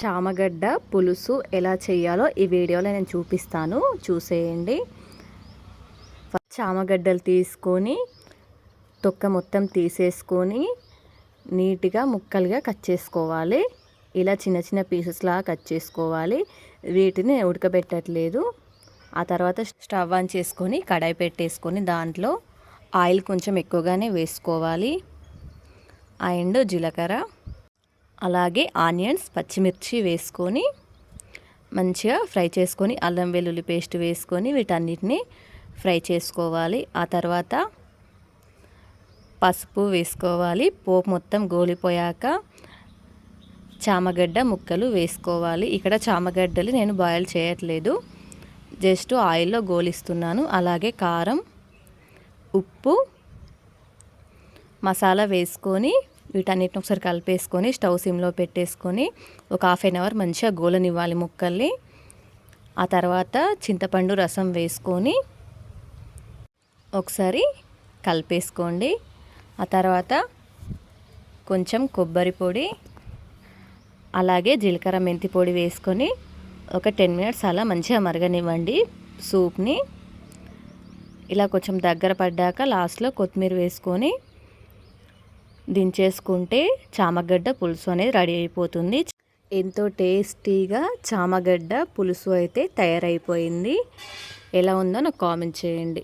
చామగడ్డ పులుసు ఎలా చేయాలో ఈ వీడియోలో నేను చూపిస్తాను, చూసేయండి. చామగడ్డలు తీసుకొని తొక్క మొత్తం తీసేసుకొని నీట్గా ముక్కలుగా కట్ చేసుకోవాలి. ఇలా చిన్న చిన్న పీసెస్ లాగా కట్ చేసుకోవాలి. వీటిని ఉడకబెట్టట్లేదు. ఆ తర్వాత స్టవ్ ఆన్ చేసుకొని కడాయి పెట్టేసుకొని దాంట్లో ఆయిల్ కొంచెం ఎక్కువగానే వేసుకోవాలి. అండ్ జీలకర్ర, అలాగే ఆనియన్స్, పచ్చిమిర్చి వేసుకొని మంచిగా ఫ్రై చేసుకొని అల్లం వెల్లుల్లి పేస్ట్ వేసుకొని వీటన్నిటిని ఫ్రై చేసుకోవాలి. ఆ తర్వాత పసుపు వేసుకోవాలి. పోపు మొత్తం గోలిపోయాక చామగడ్డ ముక్కలు వేసుకోవాలి. ఇక్కడ చామగడ్డలు నేను బాయిల్ చేయట్లేదు, జస్ట్ ఆయిల్లో గోలిస్తున్నాను. అలాగే కారం, ఉప్పు, మసాలా వేసుకొని వీటన్నిటిని ఒకసారి కలిపేసుకొని స్టవ్ సిమ్లో పెట్టేసుకొని ఒక హాఫ్ అన్ అవర్ మంచిగా గోలనివ్వాలి ముక్కల్ని. ఆ తర్వాత చింతపండు రసం వేసుకొని ఒకసారి కలిపేసుకోండి. ఆ తర్వాత కొంచెం కొబ్బరి పొడి, అలాగే జీలకర్ర మెంతి పొడి వేసుకొని ఒక 10 మినిట్స్ అలా మంచిగా మరగనివ్వండి సూప్ని. ఇలా కొంచెం దగ్గర పడ్డాక లాస్ట్లో కొత్తిమీర వేసుకొని దించేసుకుంటే చామగడ్డ పులుసు అనేది రెడీ అయిపోతుంది. ఎంతో టేస్టీగా చామగడ్డ పులుసు అయితే తయారైపోయింది. ఎలా ఉందో నాకు కామెంట్ చేయండి.